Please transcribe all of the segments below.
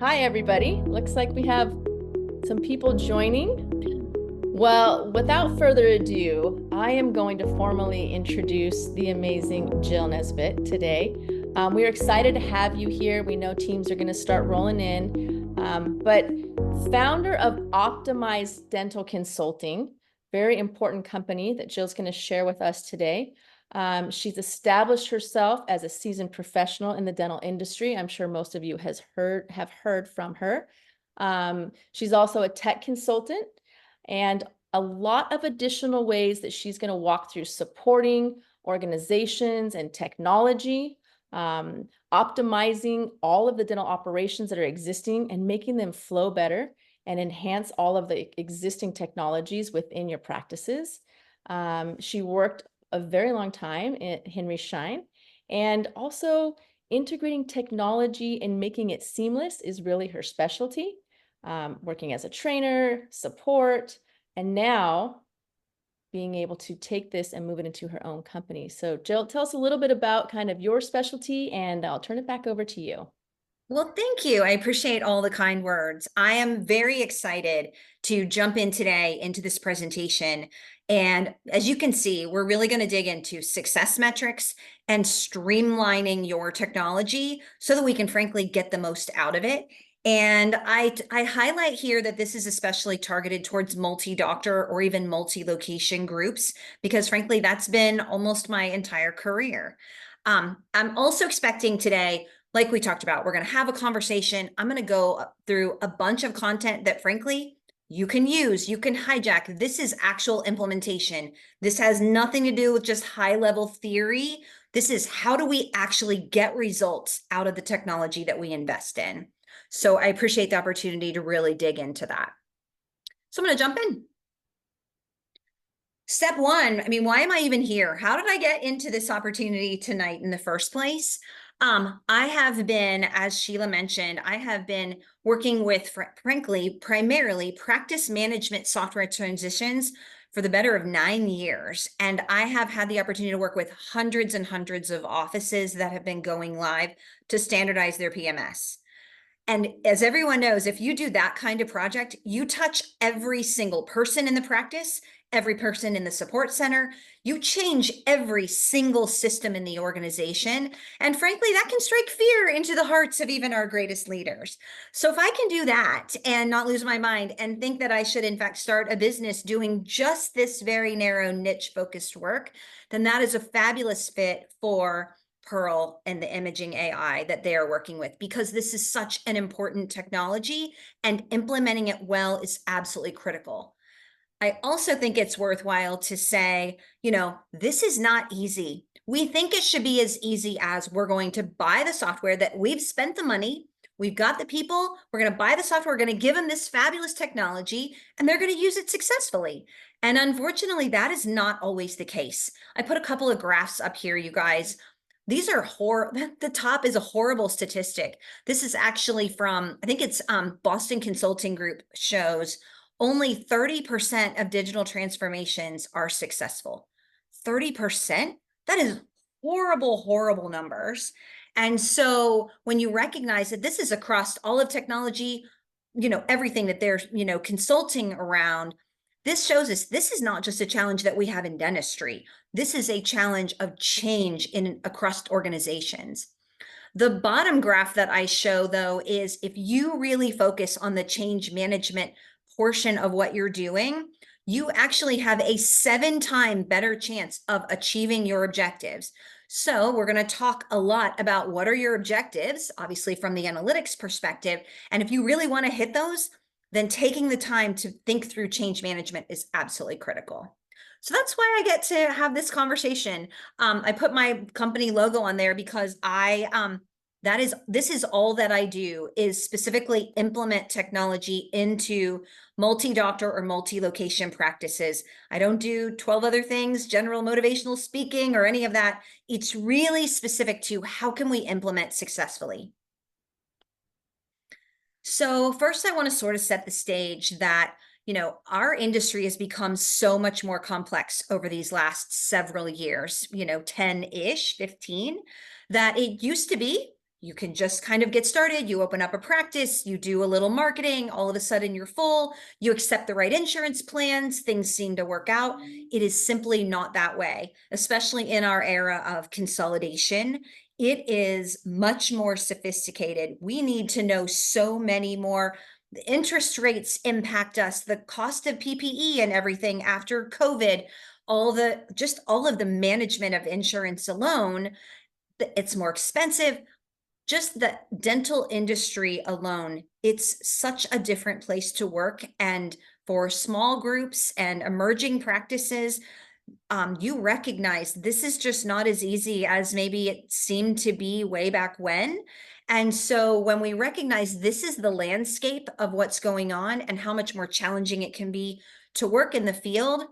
Hi, everybody. Looks like we have some people joining. Well, without further ado, I am going to formally introduce the amazing Jill Nesbitt today. We are excited to have you here. We know teams are going to start rolling in, but founder of Optimized Dental Consulting, very important company that Jill's going to share with us today. She's established herself as a seasoned professional in the dental industry. I'm sure most of you have heard from her. She's also a tech consultant and a lot of additional ways that she's going to walk through supporting organizations and technology, optimizing all of the dental operations that are existing and making them flow better and enhance all of the existing technologies within your practices. She worked a very long time at Henry Schein, and also integrating technology and making it seamless is really her specialty. Working as a trainer, support, and now being able to take this and move it into her own company. So Jill, tell us a little bit about kind of your specialty, and I'll turn it back over to you. Well, thank you. I appreciate all the kind words. I am very excited to jump in today into this presentation. And as you can see, we're really going to dig into success metrics and streamlining your technology so that we can frankly get the most out of it. And I highlight here that this is especially targeted towards multi-doctor or even multi-location groups, because frankly, that's been almost my entire career. I'm also expecting today, like we talked about, we're going to have a conversation. I'm going to go through a bunch of content that frankly, you can use, you can hijack. This is actual implementation. This has nothing to do with just high level theory. This is how do we actually get results out of the technology that we invest in. So I appreciate the opportunity to really dig into that. So I'm going to jump in. Step one, why am I even here? How did I get into this opportunity tonight in the first place? I have been, as Sheela mentioned, I have been working with, frankly, primarily practice management software transitions for the better of 9 years. And I have had the opportunity to work with hundreds and hundreds of offices that have been going live to standardize their PMS. And as everyone knows, if you do that kind of project, you touch every single person in the practice, every person in the support center, you change every single system in the organization. And frankly, that can strike fear into the hearts of even our greatest leaders. So if I can do that and not lose my mind and think that I should in fact start a business doing just this very narrow niche focused work, then that is a fabulous fit for Pearl and the imaging AI that they are working with, because this is such an important technology and implementing it well is absolutely critical. I also think it's worthwhile to say, this is not easy. We think it should be as easy as we're going to buy the software that we've spent the money, we've got the people, we're going to buy the software, we're going to give them this fabulous technology, and they're going to use it successfully. And unfortunately, that is not always the case. I put a couple of graphs up here, you guys. These are the top is a horrible statistic. This is actually from, I think it's Boston Consulting Group shows only 30% of digital transformations are successful. 30%? That is horrible, horrible numbers. And so when you recognize that this is across all of technology, everything that they're, consulting around, this shows us this is not just a challenge that we have in dentistry. This is a challenge of change across organizations. The bottom graph that I show, though, is if you really focus on the change management portion of what you're doing, you actually have a 7-time better chance of achieving your objectives. So we're going to talk a lot about what are your objectives, obviously from the analytics perspective. And if you really want to hit those, then taking the time to think through change management is absolutely critical. So that's why I get to have this conversation. I put my company logo on there because this is all that I do, is specifically implement technology into multi-doctor or multi-location practices. I don't do 12 other things, general motivational speaking or any of that. It's really specific to how can we implement successfully. So first, I want to sort of set the stage that, our industry has become so much more complex over these last several years, 10-ish, 15, that it used to be, You can just kind of get started. You open up a practice, you do a little marketing, all of a sudden you're full, you accept the right insurance plans, things seem to work out. It is simply not that way, especially in our era of consolidation. It is much more sophisticated. We need to know so many more. The interest rates impact us, the cost of PPE and everything after COVID, all of the management of insurance alone, it's more expensive. Just the dental industry alone, it's such a different place to work. And for small groups and emerging practices, you recognize this is just not as easy as maybe it seemed to be way back when. And so when we recognize this is the landscape of what's going on and how much more challenging it can be to work in the field,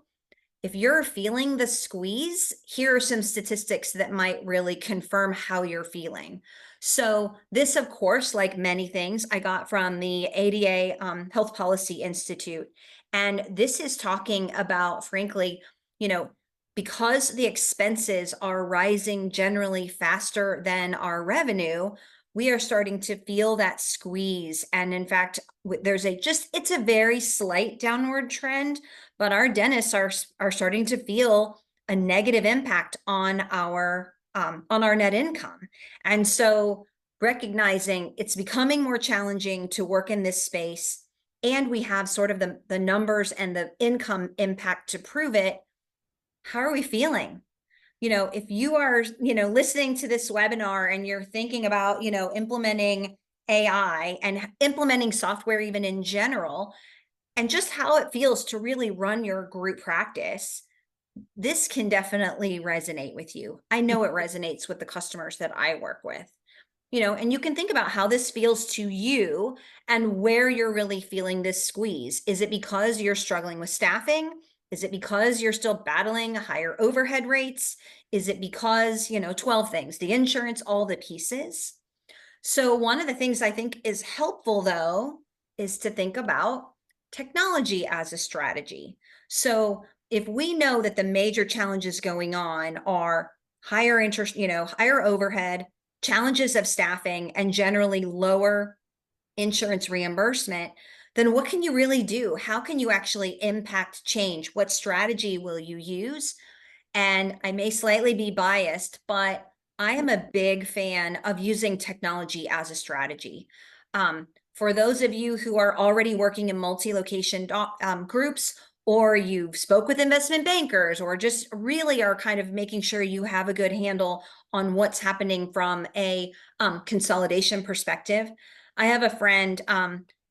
if you're feeling the squeeze, here are some statistics that might really confirm how you're feeling. So this, of course, like many things, I got from the ADA Health Policy Institute. And this is talking about, frankly, because the expenses are rising generally faster than our revenue, we are starting to feel that squeeze. And in fact, it's a very slight downward trend, but our dentists are starting to feel a negative impact on our net income. And so recognizing it's becoming more challenging to work in this space, and we have sort of the numbers and the income impact to prove it. How are we feeling? If you are, listening to this webinar and you're thinking about, implementing AI and implementing software even in general, and just how it feels to really run your group practice, this can definitely resonate with you. I know it resonates with the customers that I work with, and you can think about how this feels to you and where you're really feeling this squeeze. Is it because you're struggling with staffing? Is it because you're still battling higher overhead rates? Is it because, 12 things, the insurance, all the pieces? So one of the things I think is helpful, though, is to think about technology as a strategy. So if we know that the major challenges going on are higher interest, higher overhead, challenges of staffing, and generally lower insurance reimbursement, then what can you really do? How can you actually impact change? What strategy will you use? And I may slightly be biased, but I am a big fan of using technology as a strategy. For those of you who are already working in multi-location groups, or you've spoke with investment bankers, or just really are kind of making sure you have a good handle on what's happening from a consolidation perspective. I have a friend,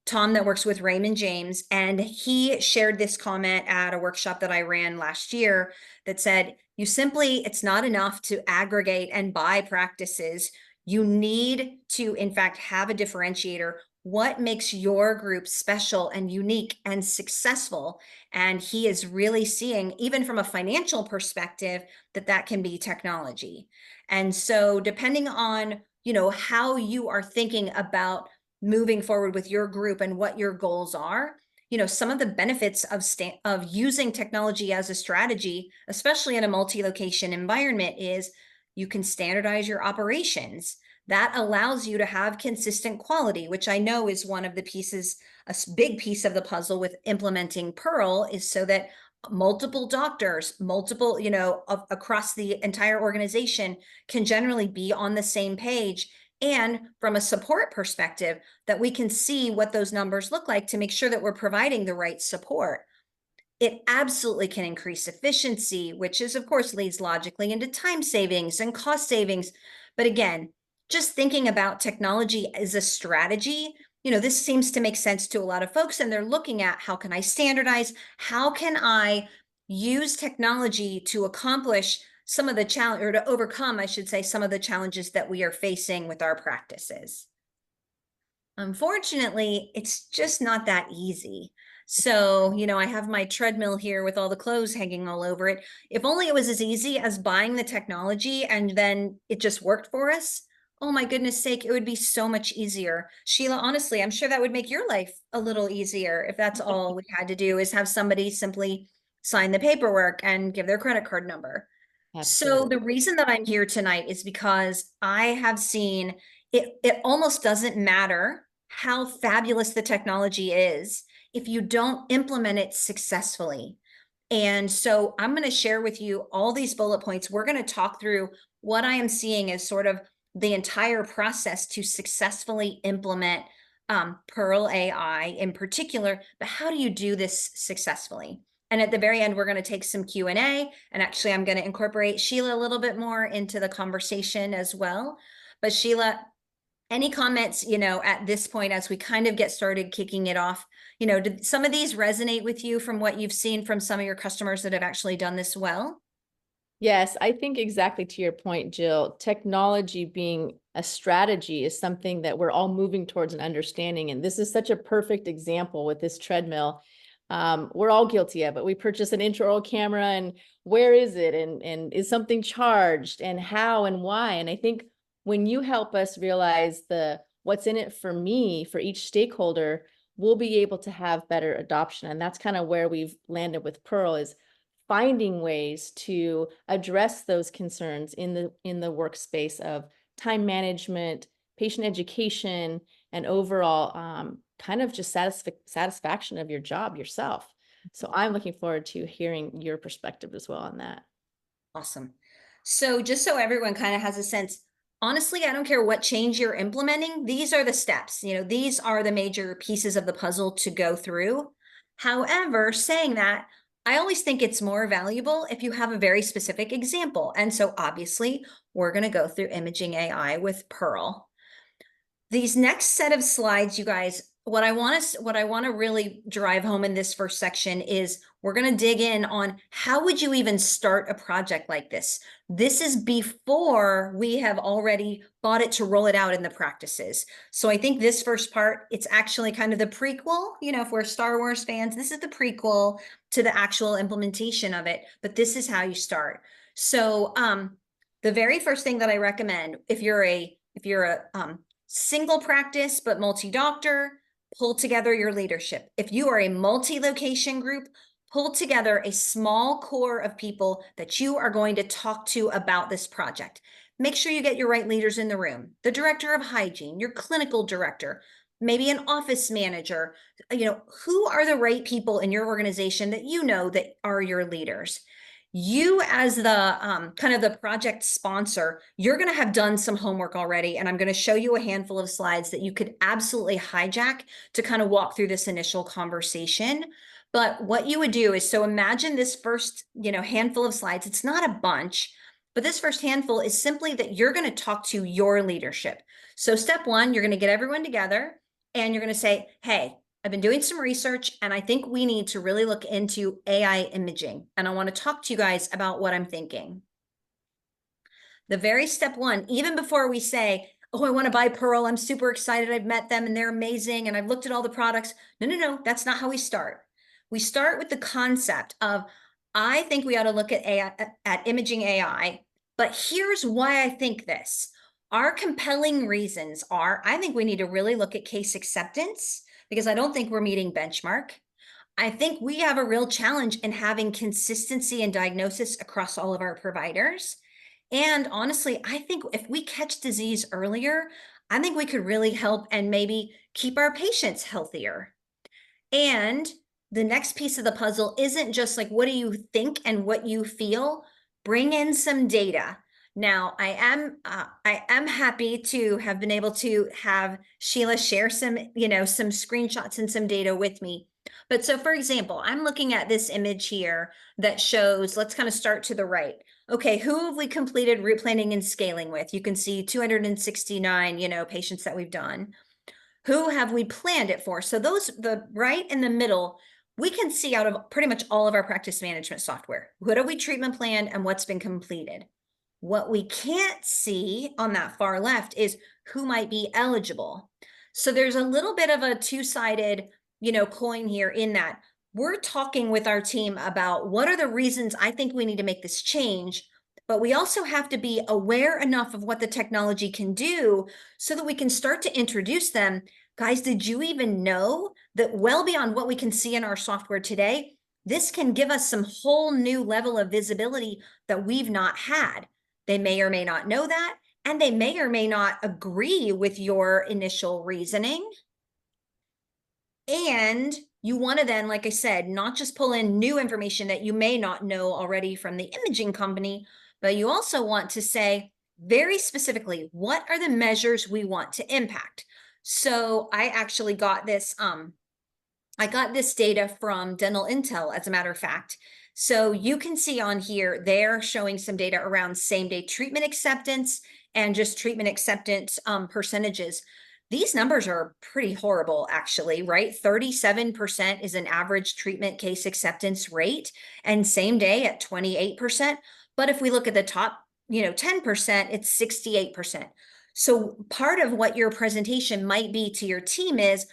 Tom, that works with Raymond James, and he shared this comment at a workshop that I ran last year that said, it's not enough to aggregate and buy practices. You need to, in fact, have a differentiator. What makes your group special and unique and successful? And he is really seeing, even from a financial perspective, that can be technology. And so depending on, how you are thinking about moving forward with your group and what your goals are, some of the benefits of using technology as a strategy, especially in a multi-location environment, is you can standardize your operations. That allows you to have consistent quality, which I know is one of the pieces, a big piece of the puzzle with implementing Pearl, is so that multiple doctors, across the entire organization can generally be on the same page. And from a support perspective, that we can see what those numbers look like to make sure that we're providing the right support. It absolutely can increase efficiency, which is, of course, leads logically into time savings and cost savings. But again, just thinking about technology as a strategy, this seems to make sense to a lot of folks, and they're looking at, how can I standardize? How can I use technology to accomplish some of the challenge, or to overcome, I should say, some of the challenges that we are facing with our practices? Unfortunately, it's just not that easy. So, I have my treadmill here with all the clothes hanging all over it. If only it was as easy as buying the technology and then it just worked for us. Oh my goodness sake, it would be so much easier. Sheela, honestly, I'm sure that would make your life a little easier if that's all we had to do, is have somebody simply sign the paperwork and give their credit card number. Absolutely. So the reason that I'm here tonight is because I have seen it almost doesn't matter how fabulous the technology is if you don't implement it successfully. And so I'm going to share with you all these bullet points. We're going to talk through what I am seeing as sort of the entire process to successfully implement Pearl AI in particular, but how do you do this successfully? And at the very end, we're going to take some Q&A, and actually I'm going to incorporate Sheela a little bit more into the conversation as well. But Sheela, any comments, at this point, as we kind of get started kicking it off, did some of these resonate with you from what you've seen from some of your customers that have actually done this well? Yes, I think exactly to your point, Jill, technology being a strategy is something that we're all moving towards and understanding. And this is such a perfect example with this treadmill. We're all guilty of it. We purchase an intraoral camera, and where is it? And is something charged, and how and why? And I think when you help us realize what's in it for me, for each stakeholder, we'll be able to have better adoption. And that's kind of where we've landed with Pearl, is finding ways to address those concerns in the workspace of time management, patient education, and overall kind of just satisfaction of your job yourself. So I'm looking forward to hearing your perspective as well on that. Awesome. So just so everyone kind of has a sense, honestly, I don't care what change you're implementing. These are the steps, these are the major pieces of the puzzle to go through. However, saying that, I always think it's more valuable if you have a very specific example. And so obviously we're going to go through imaging AI with Pearl. These next set of slides, you guys, what I want to really drive home in this first section is we're going to dig in on how would you even start a project like this? This is before we have already bought it to roll it out in the practices. So I think this first part, it's actually kind of the prequel. If we're Star Wars fans, this is the prequel to the actual implementation of it, but this is how you start. So the very first thing that I recommend, if you're a single practice but multi-doctor, pull together your leadership. If you are a multi-location group, pull together a small core of people that you are going to talk to about this project. Make sure you get your right leaders in the room, the director of hygiene, your clinical director, maybe an office manager. Who are the right people in your organization that are your leaders? You, as the kind of the project sponsor, you're going to have done some homework already, and I'm going to show you a handful of slides that you could absolutely hijack to kind of walk through this initial conversation. But what you would do is, so imagine this first, handful of slides. It's not a bunch, but this first handful is simply that you're going to talk to your leadership. So step one, you're going to get everyone together and you're going to say, hey, I've been doing some research and I think we need to really look into AI imaging. And I want to talk to you guys about what I'm thinking. The very step one, even before we say, oh, I want to buy Pearl, I'm super excited, I've met them and they're amazing and I've looked at all the products. No, that's not how we start. We start with the concept of, I think we ought to look at AI, at imaging AI, but here's why I think this. Our compelling reasons are, I think we need to really look at case acceptance, because I don't think we're meeting benchmark. I think we have a real challenge in having consistency in diagnosis across all of our providers. And honestly, I think if we catch disease earlier, I think we could really help and maybe keep our patients healthier. And the next piece of the puzzle isn't just like, what do you think and what you feel? Bring in some data. Now, I am happy to have been able to have Sheela share some screenshots and some data with me. But so, for example, I'm looking at this image here that shows, let's kind of start to the right. Okay, who have we completed route planning and scaling with? You can see 269, patients that we've done. Who have we planned it for? So the right in the middle, we can see out of pretty much all of our practice management software. What have we treatment planned and what's been completed? What we can't see on that far left is who might be eligible. So there's a little bit of a two-sided, coin here, in that we're talking with our team about what are the reasons I think we need to make this change, but we also have to be aware enough of what the technology can do so that we can start to introduce them. Guys, did you even know that well beyond what we can see in our software today, this can give us some whole new level of visibility that we've not had? They may or may not know that. and they may or may not agree with your initial reasoning. And you want to then, like I said, not just pull in new information that you may not know already from the imaging company, but you also want to say very specifically, what are the measures we want to impact? So I actually got this, I got this data from Dental Intel, as a matter of fact. So you can see on here, they're showing some data around same-day treatment acceptance and just treatment acceptance percentages. These numbers are pretty horrible, actually, right? 37% is an average treatment case acceptance rate, and same day at 28%. But if we look at the top, 10%, it's 68%. So part of what your presentation might be to your team is,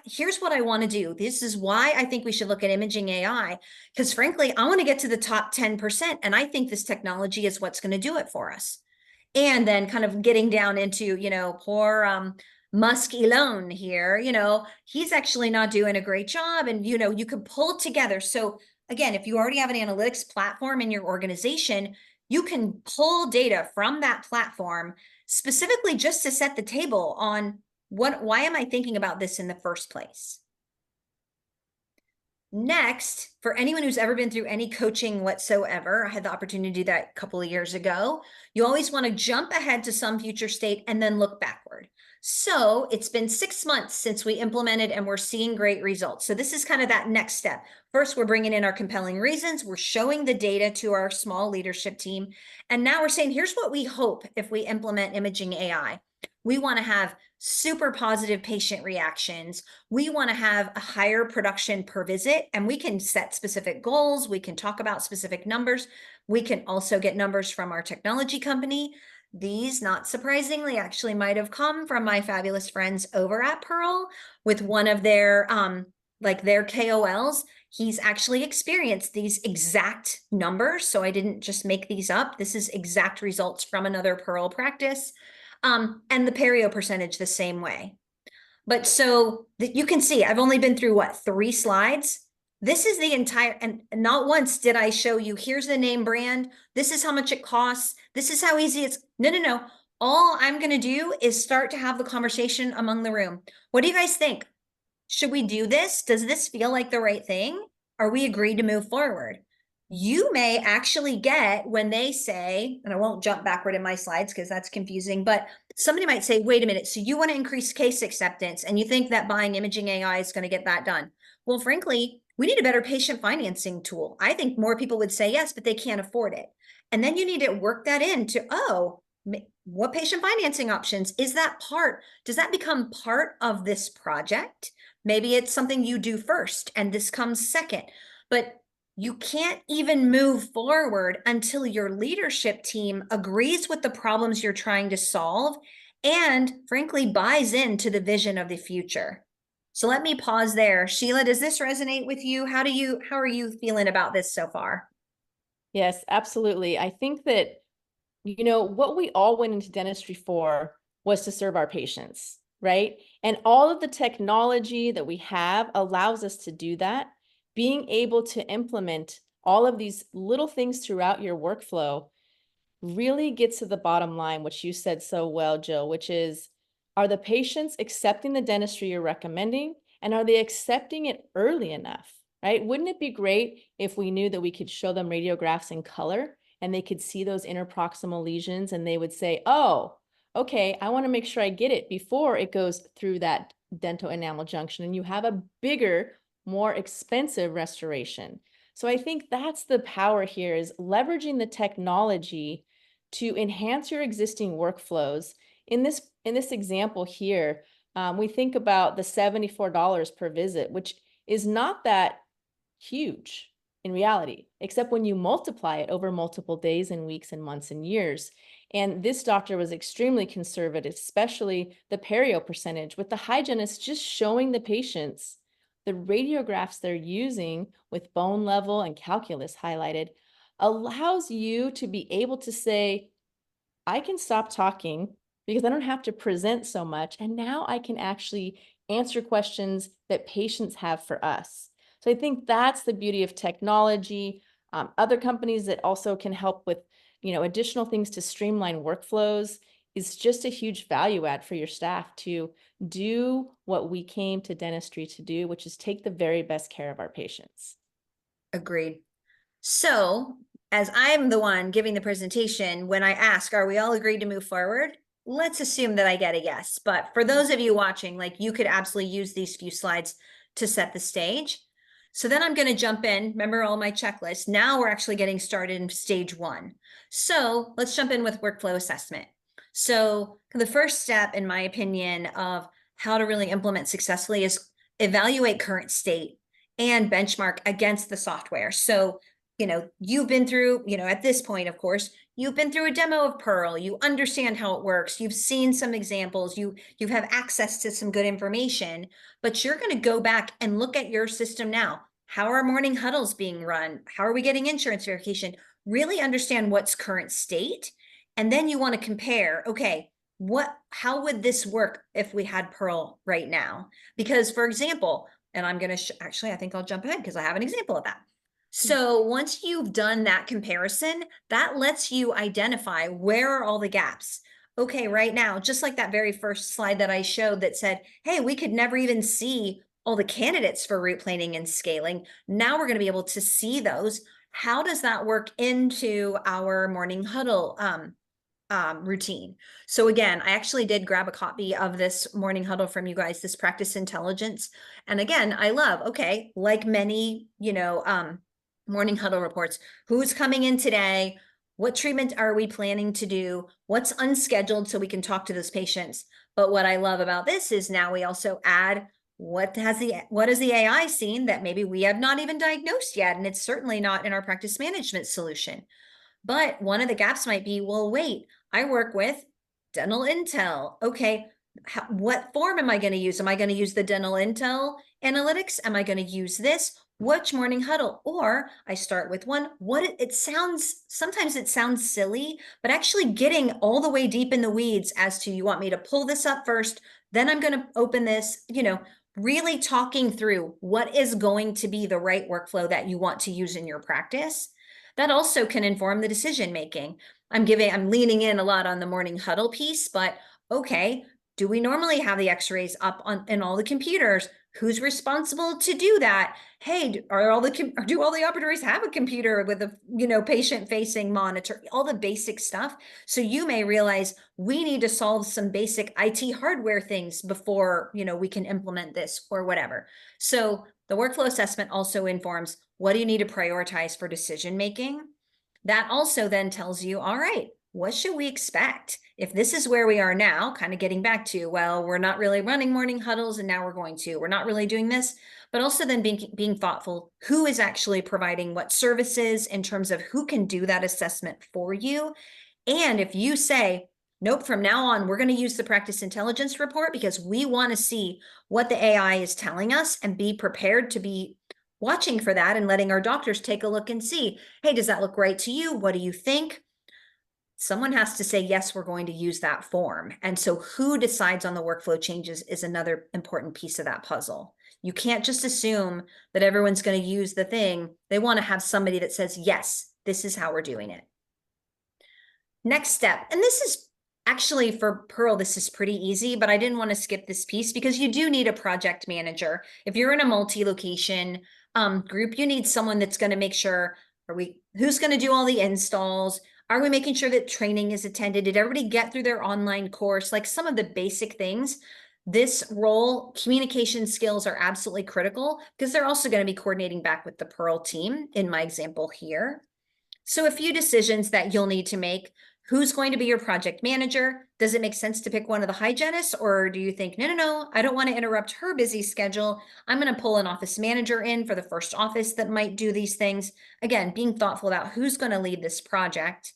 here's what I want to do. This is why I think we should look at imaging AI, because frankly, I want to get to the top 10%. And I think this technology is what's going to do it for us. And then kind of getting down into, poor Musk Elon here, he's actually not doing a great job. And, you can pull together. So again, if you already have an analytics platform in your organization, you can pull data from that platform specifically just to set the table on why am I thinking about this in the first place? Next, for anyone who's ever been through any coaching whatsoever, I had the opportunity to do that a couple of years ago. You always want to jump ahead to some future state and then look backward. So it's been 6 months since we implemented and we're seeing great results. So this is kind of that next step. First, we're bringing in our compelling reasons. We're showing the data to our small leadership team. And now we're saying, here's what we hope if we implement imaging AI. We want to have super positive patient reactions. We want to have a higher production per visit, and we can set specific goals. We can talk about specific numbers. We can also get numbers from our technology company. These, not surprisingly, actually might have come from my fabulous friends over at Pearl with one of their their KOLs. He's actually experienced these exact numbers. So I didn't just make these up. This is exact results from another Pearl practice. And the perio percentage the same way. But so that you can see, I've only been through what, 3 slides. This is the entire, and not once did I show you, here's the name brand. This is how much it costs. This is how easy it's, no. All I'm going to do is start to have the conversation among the room. What do you guys think? Should we do this? Does this feel like the right thing? Are we agreed to move forward? You may actually get when they say, and I won't jump backward in my slides because that's confusing, but somebody might say, wait a minute, so you want to increase case acceptance and you think that buying imaging AI is going to get that done. Well, frankly, we need a better patient financing tool. I think more people would say yes, but they can't afford it. And then you need to work that into, what patient financing options? Is that part? Does that become part of this project? Maybe it's something you do first and this comes second. But you can't even move forward until your leadership team agrees with the problems you're trying to solve and frankly buys into the vision of the future. So let me pause there. Sheela, does this resonate with you? How are you feeling about this so far? Yes, absolutely. I think that, what we all went into dentistry for was to serve our patients, right? And all of the technology that we have allows us to do that. Being able to implement all of these little things throughout your workflow really gets to the bottom line, which you said so well, Jill, which is, are the patients accepting the dentistry you're recommending? And are they accepting it early enough, right? Wouldn't it be great if we knew that we could show them radiographs in color and they could see those interproximal lesions and they would say, oh, okay, I want to make sure I get it before it goes through that dental enamel junction and you have a bigger, more expensive restoration. So I think that's the power here, is leveraging the technology to enhance your existing workflows. In this example here, we think about the $74 per visit, which is not that huge in reality, except when you multiply it over multiple days and weeks and months and years. And this doctor was extremely conservative, especially the perio percentage, with the hygienist just showing the patients the radiographs they're using with bone level and calculus highlighted allows you to be able to say, I can stop talking because I don't have to present so much. And now I can actually answer questions that patients have for us. So I think that's the beauty of technology. Other companies that also can help with, additional things to streamline workflows is just a huge value add for your staff to do what we came to dentistry to do, which is take the very best care of our patients. Agreed. So, as I'm the one giving the presentation, when I ask, are we all agreed to move forward? Let's assume that I get a yes. But for those of you watching, like, you could absolutely use these few slides to set the stage. So then I'm going to jump in. Remember all my checklists. Now we're actually getting started in stage 1. So let's jump in with workflow assessment. So the first step, in my opinion, of how to really implement successfully is evaluate current state and benchmark against the software. So, you've been through, at this point, of course, you've been through a demo of Pearl, you understand how it works, you've seen some examples, you have access to some good information, but you're going to go back and look at your system now. How are morning huddles being run? How are we getting insurance verification? Really understand what's current state. And then you want to compare, okay, how would this work if we had Pearl right now? Because, for example, and I'm going to actually, I think I'll jump ahead because I have an example of that. So once you've done that comparison, that lets you identify where are all the gaps. Okay, right now, just like that very first slide that I showed that said, hey, we could never even see all the candidates for route planning and scaling. Now we're going to be able to see those. How does that work into our morning huddle routine? So again, I actually did grab a copy of this morning huddle from you guys, this practice intelligence. And again, I love, okay, like many, morning huddle reports, who's coming in today? What treatment are we planning to do? What's unscheduled so we can talk to those patients? But what I love about this is now we also add what has the AI seen that maybe we have not even diagnosed yet, and it's certainly not in our practice management solution. But one of the gaps might be, well, wait, I work with dental intel. Okay, what form am I going to use? Am I going to use the dental intel analytics? Am I going to use this? Which morning huddle? Or I start with one. Sometimes it sounds silly, but actually getting all the way deep in the weeds as to, you want me to pull this up first, then I'm going to open this, really talking through what is going to be the right workflow that you want to use in your practice. That also can inform the decision making. I'm leaning in a lot on the morning huddle piece, but okay, do we normally have the x-rays up in all the computers? Who's responsible to do that? Hey, do all the operatories have a computer with a patient-facing monitor? All the basic stuff. So you may realize we need to solve some basic IT hardware things before we can implement this or whatever. So the workflow assessment also informs, what do you need to prioritize for decision making? That also then tells you, all right, what should we expect? If this is where we are now, kind of getting back to, well, we're not really running morning huddles and now we're not really doing this, but also then being thoughtful, who is actually providing what services in terms of who can do that assessment for you. And if you say, nope, from now on, we're going to use the practice intelligence report because we want to see what the AI is telling us and be prepared to be watching for that and letting our doctors take a look and see, hey, does that look right to you? What do you think? Someone has to say, yes, we're going to use that form. And so who decides on the workflow changes is another important piece of that puzzle. You can't just assume that everyone's going to use the thing. They want to have somebody that says, yes, this is how we're doing it. Next step, and this is actually for Pearl, this is pretty easy, but I didn't want to skip this piece because you do need a project manager. If you're in a multi-location group, you need someone that's going to make sure, who's going to do all the installs? Are we making sure that training is attended? Did everybody get through their online course? Like some of the basic things. This role, communication skills are absolutely critical because they're also going to be coordinating back with the Pearl team in my example here. So a few decisions that you'll need to make. Who's going to be your project manager? Does it make sense to pick one of the hygienists, or do you think, no, I don't want to interrupt her busy schedule. I'm going to pull an office manager in for the first office that might do these things. Again, being thoughtful about who's going to lead this project.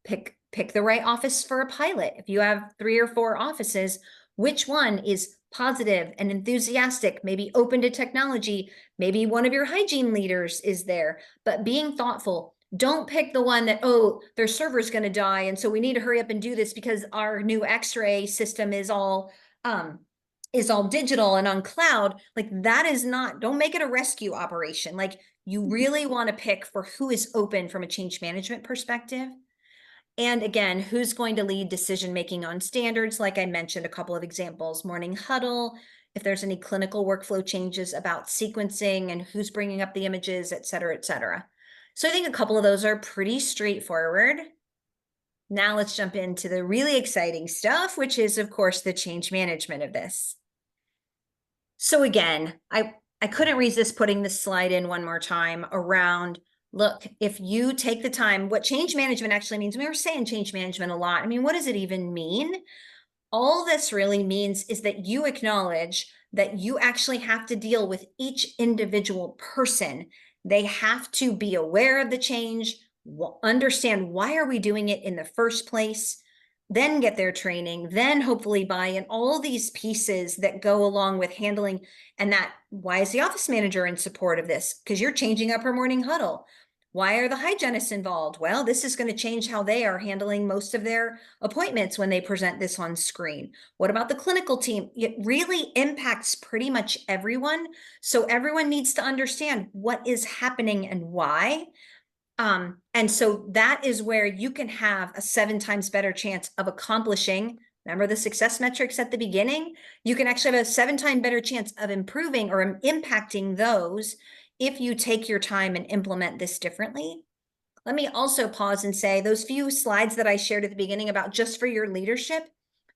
Pick the right office for a pilot. If you have 3 or 4 offices, which one is positive and enthusiastic, maybe open to technology? Maybe one of your hygiene leaders is there, but being thoughtful. Don't pick the one that, oh, their server's going to die, and so we need to hurry up and do this because our new x-ray system is all digital and on cloud. Like that is not, don't make it a rescue operation. Like you really want to pick for who is open from a change management perspective. And again, who's going to lead decision-making on standards? Like I mentioned, a couple of examples, morning huddle, if there's any clinical workflow changes about sequencing and who's bringing up the images, et cetera, et cetera. So I think a couple of those are pretty straightforward. Now let's jump into the really exciting stuff, which is, of course, the change management of this. So again, I couldn't resist putting this slide in one more time around, look, if you take the time, what change management actually means, we were saying change management a lot. I mean, what does it even mean? All this really means is that you acknowledge that you actually have to deal with each individual person. They have to be aware of the change, understand why are we doing it in the first place, then get their training, then hopefully buy in all these pieces that go along with handling. And that, why is the office manager in support of this? Because you're changing up her morning huddle. Why are the hygienists involved? Well, this is going to change how they are handling most of their appointments when they present this on screen. What about the clinical team? It really impacts pretty much everyone. So everyone needs to understand what is happening and why. And so that is where you can have a 7 times better chance of accomplishing. Remember the success metrics at the beginning? You can actually have a 7 times better chance of improving or impacting those if you take your time and implement this differently. Let me also pause and say those few slides that I shared at the beginning about just for your leadership,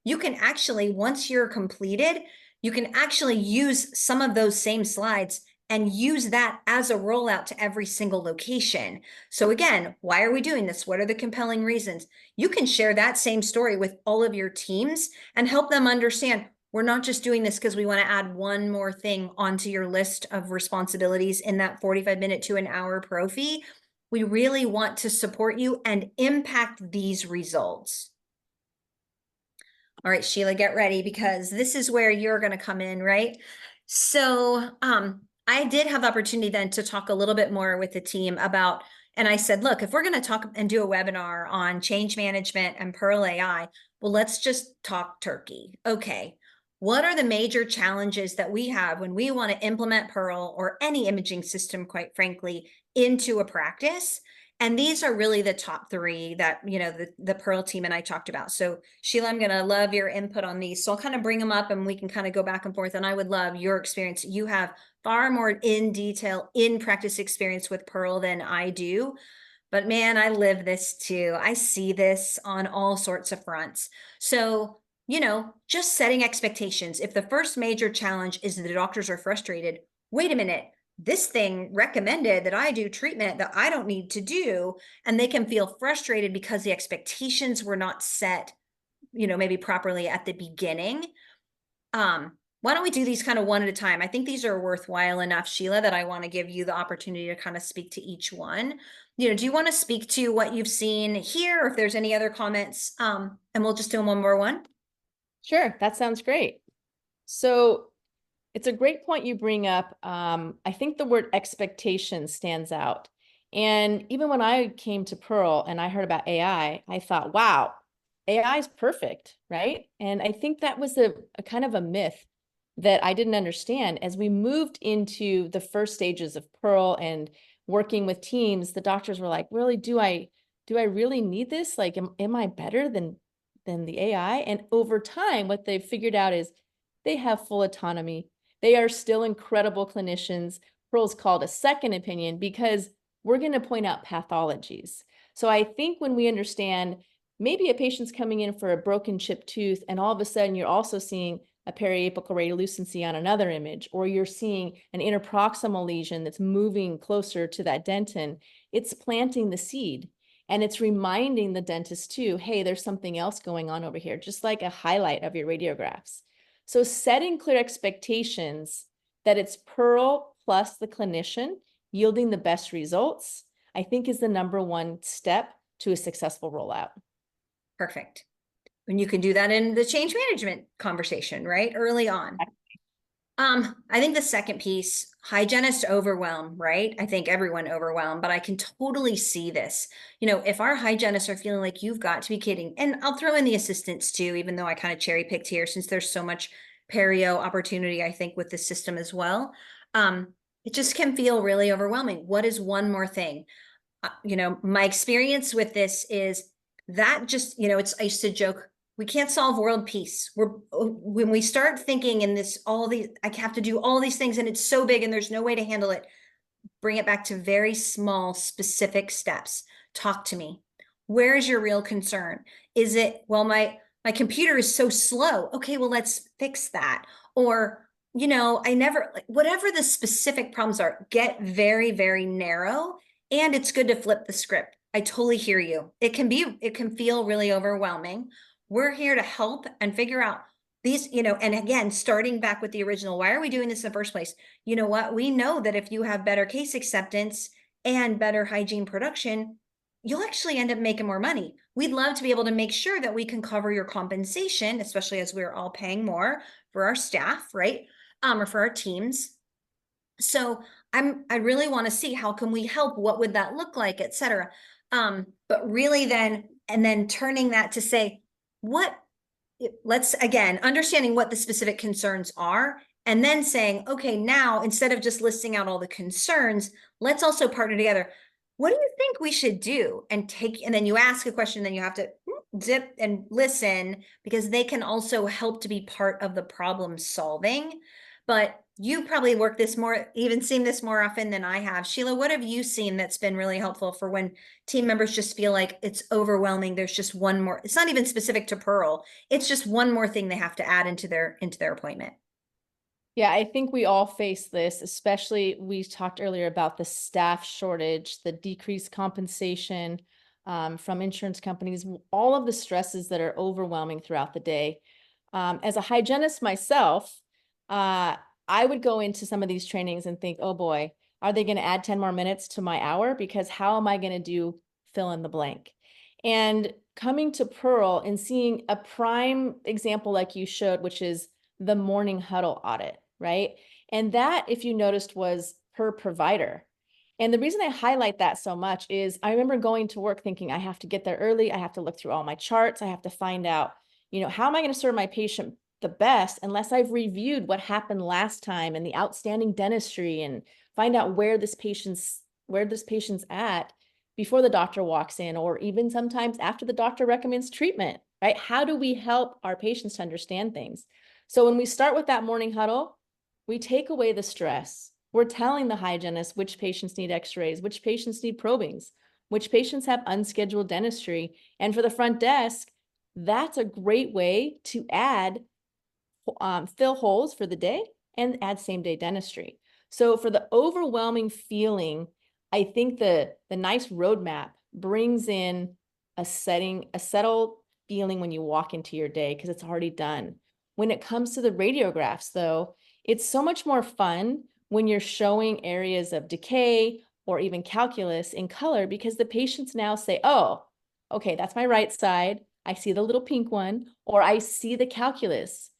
you can actually, once you're completed, you can actually use some of those same slides and use that as a rollout to every single location. So again, why are we doing this? What are the compelling reasons? You can share that same story with all of your teams and help them understand we're not just doing this because we want to add one more thing onto your list of responsibilities in that 45-minute to an hour pro fee. We really want to support you and impact these results. All right, Sheela, get ready because this is where you're going to come in, right? So I did have the opportunity then to talk a little bit more with the team about, and I said, look, if we're going to talk and do a webinar on change management and Pearl AI, well, let's just talk turkey. Okay, what are the major challenges that we have when we want to implement Pearl or any imaging system, quite frankly, into a practice? And these are really the top 3 that, you know, the Pearl team and I talked about. So Sheela, I'm going to love your input on these. So I'll kind of bring them up and we can kind of go back and forth. And I would love your experience. You have far more in detail, in practice experience with Pearl than I do. But man, I live this too. I see this on all sorts of fronts. So, you know, just setting expectations. If the first major challenge is that the doctors are frustrated, wait a minute. This thing recommended that I do treatment that I don't need to do, and they can feel frustrated because the expectations were not set, you know, maybe properly at the beginning. Why don't we do these kind of one at a time? I think these are worthwhile enough, Sheela, that I want to give you the opportunity to kind of speak to each one. You know, do you want to speak to what you've seen here, or if there's any other comments? And we'll just do them one more one. Sure, that sounds great. So it's a great point you bring up. I think the word expectation stands out. And even when I came to Pearl and I heard about AI, I thought, wow, AI is perfect, right? And I think that was a kind of a myth that I didn't understand. As we moved into the first stages of Pearl and working with teams, the doctors were like, really, do I really need this? Like, am I better than the AI? And over time, what they've figured out is they have full autonomy. They are still incredible clinicians. Pearl's called a second opinion because we're going to point out pathologies. So I think when we understand maybe a patient's coming in for a broken chipped tooth, and all of a sudden you're also seeing a periapical radiolucency on another image, or you're seeing an interproximal lesion that's moving closer to that dentin, it's planting the seed. And it's reminding the dentist too, hey, there's something else going on over here, just like a highlight of your radiographs. So setting clear expectations that it's Pearl plus the clinician yielding the best results, I think is the number 1 step to a successful rollout. Perfect. And you can do that in the change management conversation, right? Early on. I think the second piece, hygienist overwhelm, right? I think everyone overwhelmed, but I can totally see this. You know, if our hygienists are feeling like you've got to be kidding, and I'll throw in the assistants too, even though I kind of cherry picked here since there's so much perio opportunity, I think, with the system as well. It just can feel really overwhelming. What is one more thing? You know, my experience with this is that just, I used to joke, we can't solve world peace. When we start thinking in this, I have to do all these things and it's so big and there's no way to handle it. Bring it back to very small, specific steps. Talk to me. Where is your real concern? Is it, well, my computer is so slow. Okay, well, let's fix that. Or, whatever the specific problems are, get very, very narrow. And it's good to flip the script. I totally hear you. It can feel really overwhelming. We're here to help and figure out these, and again, starting back with the original, why are we doing this in the first place? You know what? We know that if you have better case acceptance and better hygiene production, you'll actually end up making more money. We'd love to be able to make sure that we can cover your compensation, especially as we're all paying more for our staff, right? Or for our teams. So I really want to see how can we help? What would that look like, et cetera. But really then turning that to say, let's again, understanding what the specific concerns are, and then saying, okay, now instead of just listing out all the concerns, let's also partner together. What do you think we should do? And then you ask a question, then you have to zip and listen, because they can also help to be part of the problem solving. But you probably seen this more often than I have. Sheela, what have you seen that's been really helpful for when team members just feel like it's overwhelming? There's just one more, it's not even specific to Pearl. It's just one more thing they have to add into their appointment. Yeah, I think we all face this, especially we talked earlier about the staff shortage, the decreased compensation from insurance companies, all of the stresses that are overwhelming throughout the day. As a hygienist myself, I would go into some of these trainings and think, oh boy, are they going to add 10 more minutes to my hour? Because how am I going to do fill in the blank? And coming to Pearl and seeing a prime example like you showed, which is the morning huddle audit, right? And that, if you noticed, was per provider. And the reason I highlight that so much is I remember going to work thinking I have to get there early. I have to look through all my charts. I have to find out, how am I going to serve my patient the best unless I've reviewed what happened last time and the outstanding dentistry and find out where this patient's at before the doctor walks in, or even sometimes after the doctor recommends treatment, right? How do we help our patients to understand things? So when we start with that morning huddle, we take away the stress. We're telling the hygienist which patients need x-rays, which patients need probings, which patients have unscheduled dentistry. And for the front desk, that's a great way to fill holes for the day and add same-day dentistry. So for the overwhelming feeling, I think the nice roadmap brings in a settled feeling when you walk into your day because it's already done. When it comes to the radiographs, though, it's so much more fun when you're showing areas of decay or even calculus in color, because the patients now say, oh, okay, that's my right side. I see the little pink one, or I see the calculus.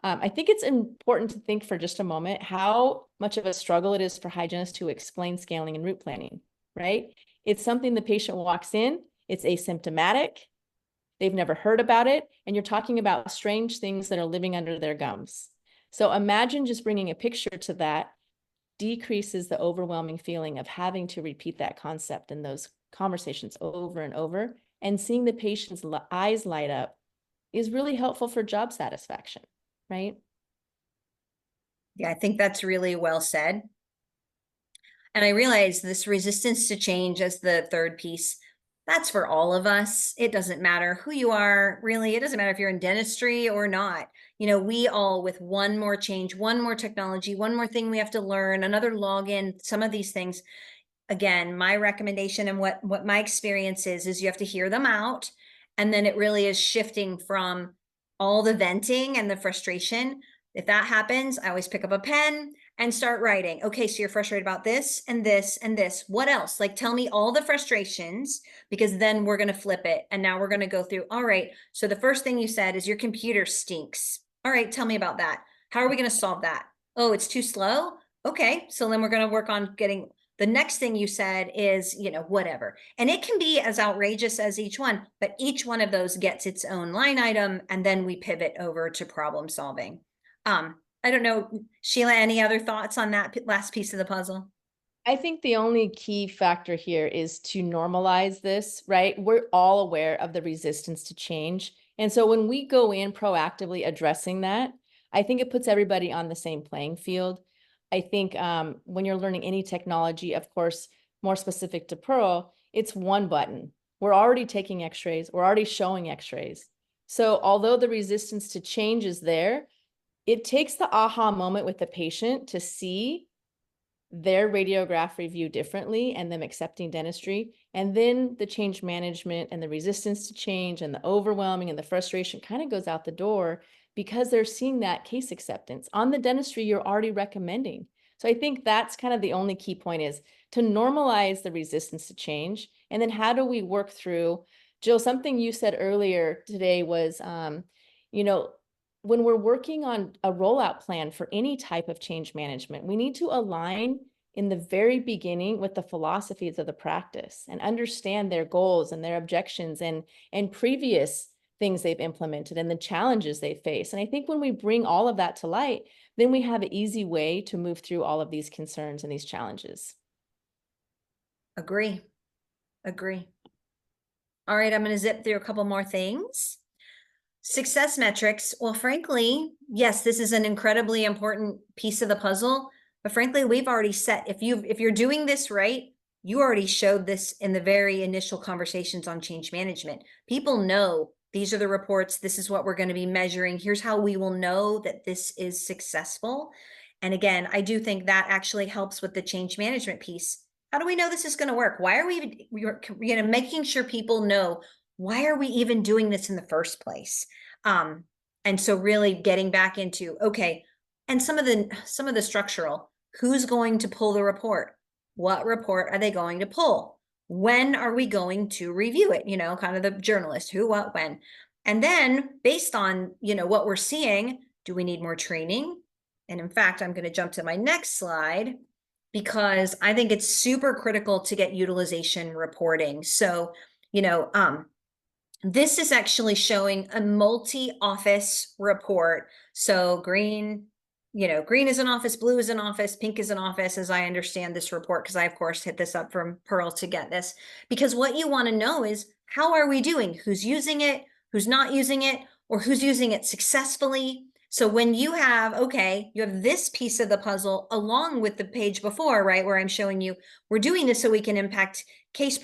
I think it's important to think for just a moment how much of a struggle it is for hygienists to explain scaling and route planning, right? It's something the patient walks in, it's asymptomatic, they've never heard about it, and you're talking about strange things that are living under their gums. So imagine just bringing a picture to that decreases the overwhelming feeling of having to repeat that concept in those conversations over and over, and seeing the patient's eyes light up is really helpful for job satisfaction, right? Yeah, I think that's really well said. And I realize this resistance to change as the third piece, that's for all of us. It doesn't matter who you are, really. It doesn't matter if you're in dentistry or not. We all, with one more change, one more technology, one more thing we have to learn, another login, some of these things. Again, my recommendation and what my experience is you have to hear them out. And then it really is shifting from all the venting and the frustration. If that happens, I always pick up a pen and start writing. Okay, so you're frustrated about this and this and this. What else? Like, tell me all the frustrations, because then we're going to flip it. And now we're going to go through. All right. So the first thing you said is your computer stinks. All right. Tell me about that. How are we going to solve that? Oh, it's too slow. Okay. So then we're going to work on getting the next thing you said is, whatever. And it can be as outrageous as each one, but each one of those gets its own line item. And then we pivot over to problem solving. I don't know, Sheela, any other thoughts on that last piece of the puzzle? I think the only key factor here is to normalize this, right? We're all aware of the resistance to change. And so when we go in proactively addressing that, I think it puts everybody on the same playing field. I think when you're learning any technology, of course, more specific to Pearl, it's one button. We're already taking x-rays, we're already showing x-rays. So although the resistance to change is there, it takes the aha moment with the patient to see their radiograph review differently and them accepting dentistry. And then the change management and the resistance to change and the overwhelming and the frustration kind of goes out the door because they're seeing that case acceptance on the dentistry you're already recommending. So I think that's kind of the only key point is to normalize the resistance to change. And then how do we work through, Jill, something you said earlier today was, you know, when we're working on a rollout plan for any type of change management, we need to align in the very beginning with the philosophies of the practice and understand their goals and their objections and previous things they've implemented and the challenges they face. And I think when we bring all of that to light, then we have an easy way to move through all of these concerns and these challenges. Agree. All right, I'm going to zip through a couple more things. Success metrics. Well, frankly, yes, this is an incredibly important piece of the puzzle, but frankly, we've already set, if you're doing this right, you already showed this in the very initial conversations on change management. People know these are the reports. This is what we're going to be measuring. Here's how we will know that this is successful. And again, I do think that actually helps with the change management piece. How do we know this is going to work? Why are we making sure people know, why are we even doing this in the first place? And so really getting back into, okay, and some of the structural, who's going to pull the report? What report are they going to pull? When are we going to review it? Kind of the journalist, who, what, when. And then based on, what we're seeing, do we need more training? And in fact, I'm going to jump to my next slide because I think it's super critical to get utilization reporting. So, this is actually showing a multi-office report. So green is an office, blue is an office, pink is an office, as I understand this report, because I, of course, hit this up from Pearl to get this. Because what you want to know is, how are we doing? Who's using it? Who's not using it? Or who's using it successfully? So when you have this piece of the puzzle along with the page before, right, where I'm showing you, we're doing this so we can impact case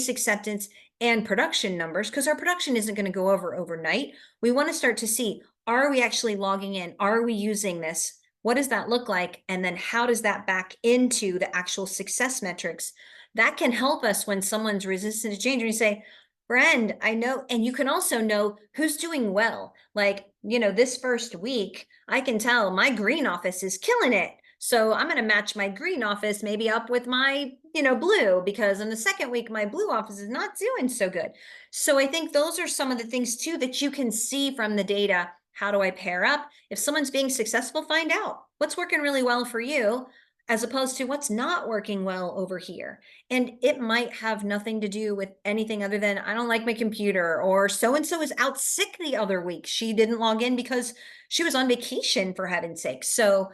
acceptance and production numbers, because our production isn't going to go over overnight. We want to start to see, are we actually logging in? Are we using this? What does that look like? And then how does that back into the actual success metrics? That can help us when someone's resistant to change. And you say, friend, I know, and you can also know who's doing well. Like, this first week, I can tell my green office is killing it. So I'm going to match my green office maybe up with my, blue, because in the second week, my blue office is not doing so good. So I think those are some of the things too that you can see from the data. How do I pair up? If someone's being successful, find out what's working really well for you, as opposed to what's not working well over here. And it might have nothing to do with anything other than, I don't like my computer, or so-and-so is out sick the other week. She didn't log in because she was on vacation, for heaven's sake. So,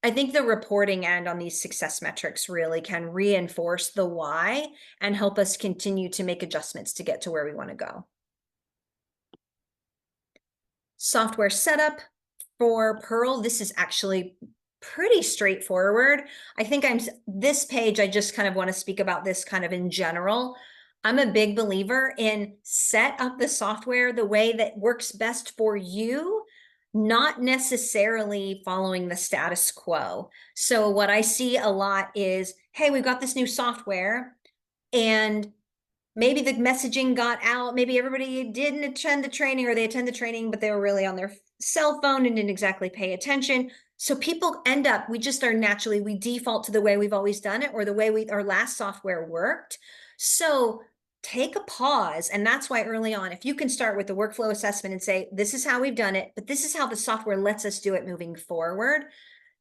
I think the reporting end on these success metrics really can reinforce the why and help us continue to make adjustments to get to where we want to go. Software setup for Pearl. This is actually pretty straightforward. I think this page, I just kind of want to speak about this kind of in general. I'm a big believer in set up the software the way that works best for you, not necessarily following the status quo. So what I see a lot is, hey, we've got this new software and maybe the messaging got out. Maybe everybody didn't attend the training, or they attend the training, but they were really on their cell phone and didn't exactly pay attention. So people end up, we default to the way we've always done it, or the way our last software worked. So take a pause. And that's why early on, if you can start with the workflow assessment and say, this is how we've done it, but this is how the software lets us do it moving forward.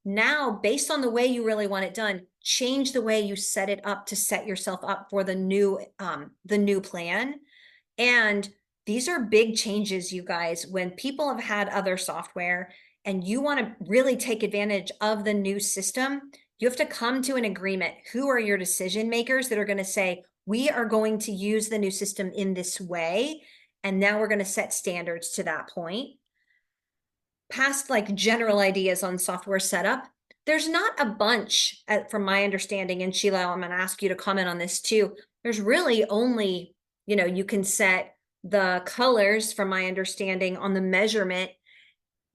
Now, based on the way you really want it done, change the way you set it up to set yourself up for the new plan. And these are big changes, you guys. When people have had other software and you want to really take advantage of the new system, You have to come to an agreement. Who are your decision makers that are going to say, we are going to use the new system in this way, and now we're going to set standards to that point. Past like general ideas on software setup, there's not a bunch from my understanding, and Sheela, I'm going to ask you to comment on this too. There's really only, you can set the colors from my understanding on the measurement.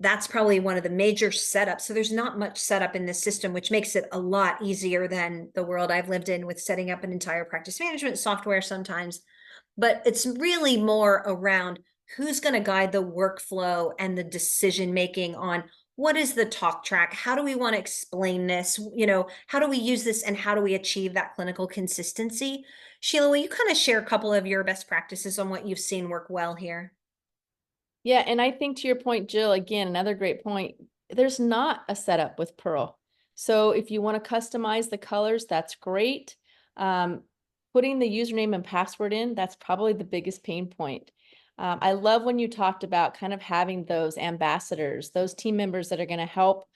That's probably one of the major setups. So there's not much setup in this system, which makes it a lot easier than the world I've lived in with setting up an entire practice management software sometimes. But it's really more around who's going to guide the workflow and the decision making on what is the talk track? How do we want to explain this? How do we use this and how do we achieve that clinical consistency? Sheela, will you kind of share a couple of your best practices on what you've seen work well here? Yeah, and I think to your point, Jill, again, another great point, there's not a setup with Pearl. So if you want to customize the colors, that's great. Putting the username and password in, that's probably the biggest pain point. I love when you talked about kind of having those ambassadors, those team members that are going to help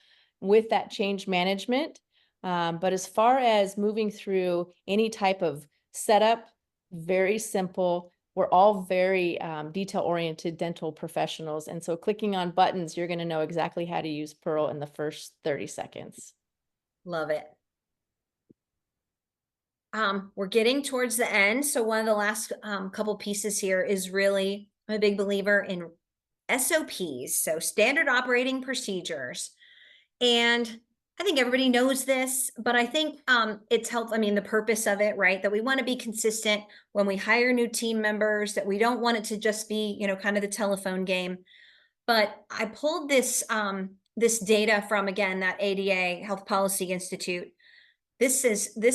with that change management. But as far as moving through any type of setup, very simple. We're all very detail-oriented dental professionals. And so clicking on buttons, you're going to know exactly how to use Pearl in the first 30 seconds. Love it. We're getting towards the end. So one of the last couple pieces here is really, I'm a big believer in SOPs, so standard operating procedures. And I think everybody knows this, but I think it's helpful. I mean, the purpose of it, right? That we want to be consistent when we hire new team members, that we don't want it to just be, kind of the telephone game. But I pulled this, this data from, again, that ADA Health Policy Institute. This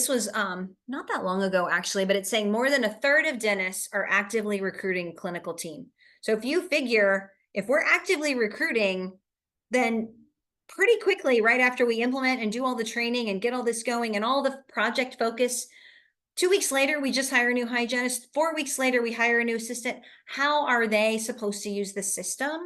was not that long ago, actually, but it's saying more than a third of dentists are actively recruiting clinical team. So if you figure, if we're actively recruiting, then pretty quickly, right after we implement and do all the training and get all this going and all the project focus, 2 weeks later, we just hire a new hygienist. 4 weeks later, we hire a new assistant. How are they supposed to use the system?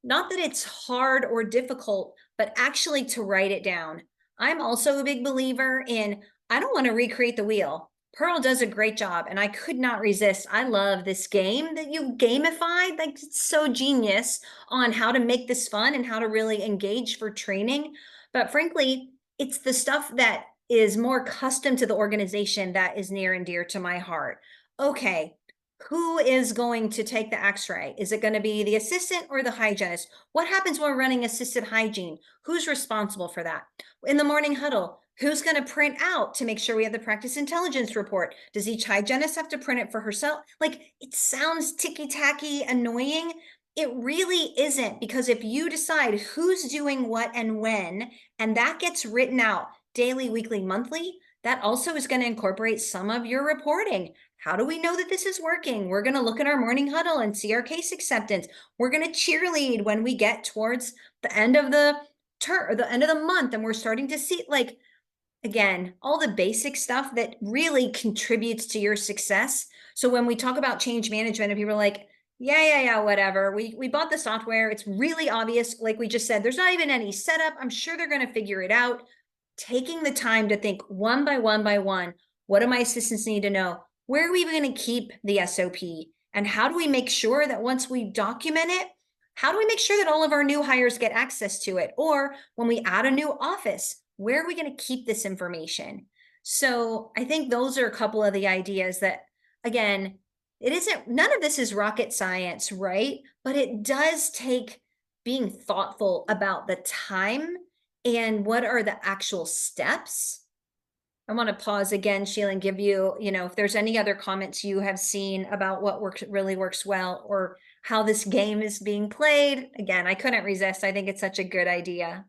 Not that it's hard or difficult, but actually to write it down. I'm also a big believer in, I don't want to recreate the wheel. Pearl does a great job, and I could not resist. I love this game that you gamified. Like, it's so genius on how to make this fun and how to really engage for training. But frankly, it's the stuff that is more custom to the organization that is near and dear to my heart. Okay, who is going to take the x-ray? Is it going to be the assistant or the hygienist? What happens when we're running assisted hygiene? Who's responsible for that? In the morning huddle, who's going to print out to make sure we have the practice intelligence report? Does each hygienist have to print it for herself? Like, it sounds ticky-tacky, annoying. It really isn't, because if you decide who's doing what and when, and that gets written out daily, weekly, monthly, that also is going to incorporate some of your reporting. How do we know that this is working? We're going to look at our morning huddle and see our case acceptance. We're going to cheerlead when we get towards the end of the term or the end of the month, and we're starting to see, like, again, all the basic stuff that really contributes to your success. So when we talk about change management, and people are like, yeah, whatever. We bought the software. It's really obvious. Like we just said, there's not even any setup. I'm sure they're going to figure it out. Taking the time to think one by one, what do my assistants need to know? Where are we going to keep the SOP? And how do we make sure that once we document it, how do we make sure that all of our new hires get access to it? Or when we add a new office, where are we going to keep this information? So I think those are a couple of the ideas that, again, none of this is rocket science, right? But it does take being thoughtful about the time and what are the actual steps. I want to pause again, Sheila, and give you, if there's any other comments you have seen about what really works well, or how this game is being played. Again, I couldn't resist. I think it's such a good idea.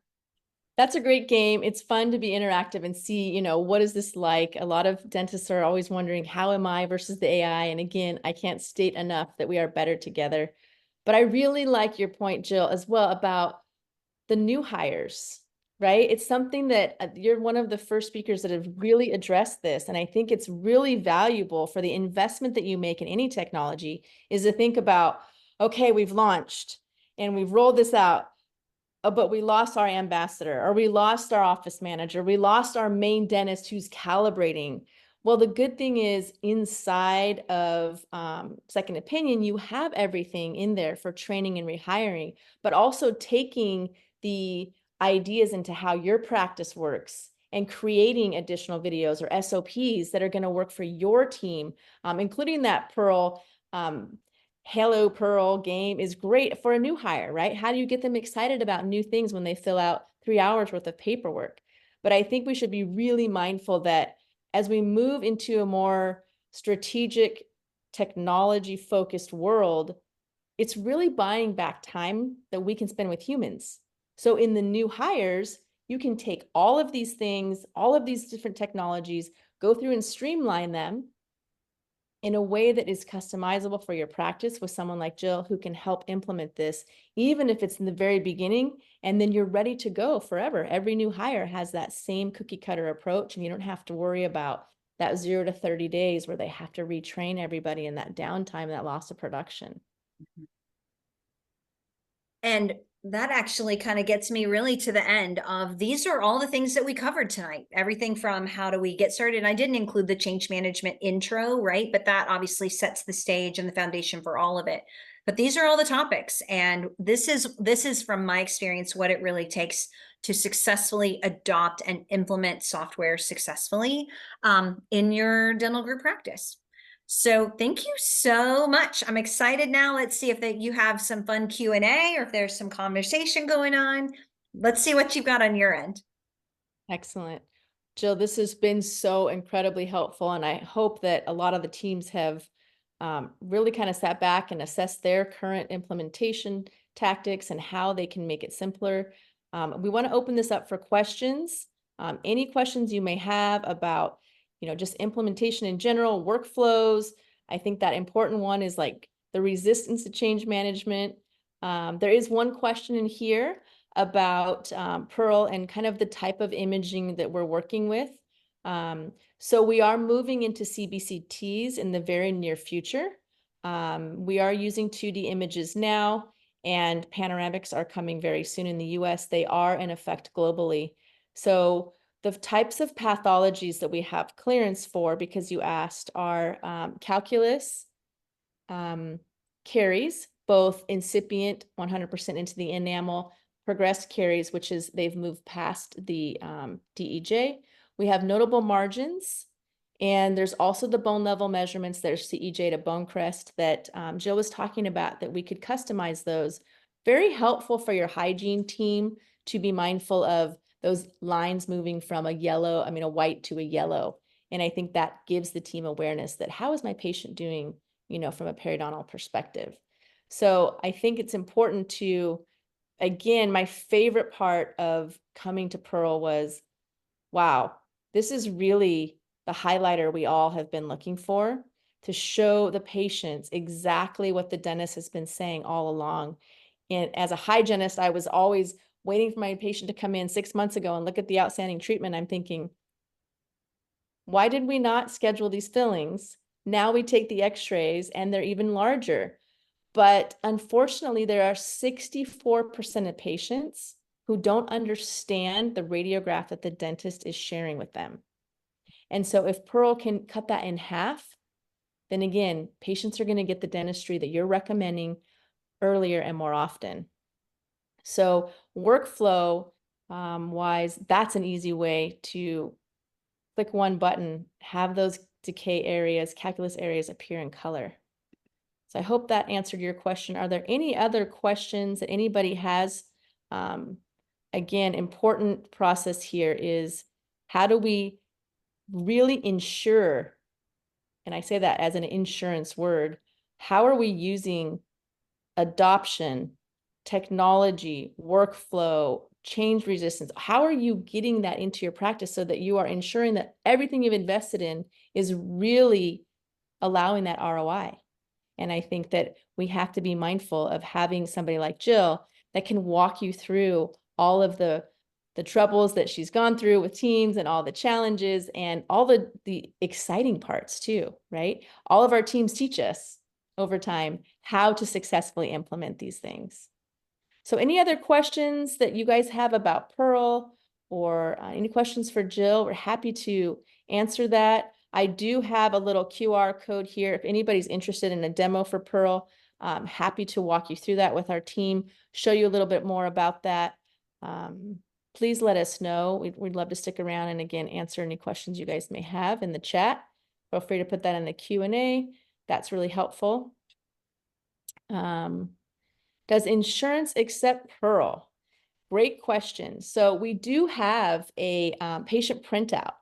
That's a great game. It's fun to be interactive and see, what is this like? A lot of dentists are always wondering, how am I versus the AI? And again, I can't state enough that we are better together. But I really like your point, Jill, as well, about the new hires, right? It's something that you're one of the first speakers that have really addressed this. And I think it's really valuable for the investment that you make in any technology is to think about, okay, we've launched and we've rolled this out. oh, but we lost our ambassador, or we lost our office manager, we lost our main dentist who's calibrating. Well, the good thing is inside of Second Opinion, you have everything in there for training and rehiring, but also taking the ideas into how your practice works and creating additional videos or SOPs that are going to work for your team, including that Pearl Hello Pearl game is great for a new hire, right? How do you get them excited about new things when they fill out 3 hours worth of paperwork? But I think we should be really mindful that as we move into a more strategic, technology focused world, it's really buying back time that we can spend with humans. So in the new hires, you can take all of these things, all of these different technologies, go through and streamline them in a way that is customizable for your practice with someone like Jill who can help implement this, even if it's in the very beginning, and then you're ready to go forever. Every new hire has that same cookie cutter approach, and you don't have to worry about that 0 to 30 days where they have to retrain everybody in that downtime, that loss of production. And that actually kind of gets me really to the end of these are all the things that we covered tonight. Everything from how do we get started. And I didn't include the change management intro, right? But that obviously sets the stage and the foundation for all of it. But these are all the topics. And this is from my experience, what it really takes to successfully adopt and implement software successfully in your dental group practice. So thank you so much. I'm excited now. Let's see if you have some fun Q&A or if there's some conversation going on. Let's see what you've got on your end. Excellent. Jill, this has been so incredibly helpful, and I hope that a lot of the teams have really kind of sat back and assessed their current implementation tactics and how they can make it simpler. We want to open this up for questions. Any questions you may have about just implementation in general, workflows. I think that important one is like the resistance to change management. There is one question in here about Pearl and kind of the type of imaging that we're working with. So we are moving into CBCTs in the very near future. We are using 2D images now, and panoramics are coming very soon in the US. They are in effect globally. So the types of pathologies that we have clearance for, because you asked, are calculus, caries, both incipient 100% into the enamel, progressed caries, which is they've moved past the DEJ. We have notable margins, and there's also the bone level measurements that are CEJ to bone crest that Jill was talking about, that we could customize those. Very helpful for your hygiene team to be mindful of those lines moving from a white to a yellow. And I think that gives the team awareness that how is my patient doing, from a periodontal perspective. So I think it's important to, again, my favorite part of coming to Pearl was, wow, this is really the highlighter we all have been looking for, to show the patients exactly what the dentist has been saying all along. And as a hygienist, I was always waiting for my patient to come in 6 months ago and look at the outstanding treatment. I'm thinking, why did we not schedule these fillings? Now we take the x-rays and they're even larger. But unfortunately, there are 64% of patients who don't understand the radiograph that the dentist is sharing with them. And so if Pearl can cut that in half, then again, patients are going to get the dentistry that you're recommending earlier and more often. So workflow wise, that's an easy way to click one button, have those decay areas, calculus areas appear in color. So I hope that answered your question. Are there any other questions that anybody has? Again, important process here is how do we really ensure, and I say that as an insurance word, how are we using adoption, technology, workflow, change resistance? How are you getting that into your practice so that you are ensuring that everything you've invested in is really allowing that ROI? And I think that we have to be mindful of having somebody like Jill that can walk you through all of the troubles that she's gone through with teams and all the challenges and all the exciting parts too, right? All of our teams teach us over time how to successfully implement these things. So any other questions that you guys have about Pearl or any questions for Jill? We're happy to answer that. I do have a little QR code here. If anybody's interested in a demo for Pearl, I'm happy to walk you through that with our team, show you a little bit more about that. Please let us know. We'd love to stick around and again, answer any questions you guys may have in the chat. Feel free to put that in the Q&A. That's really helpful. Does insurance accept Pearl? Great question. So we do have a patient printout.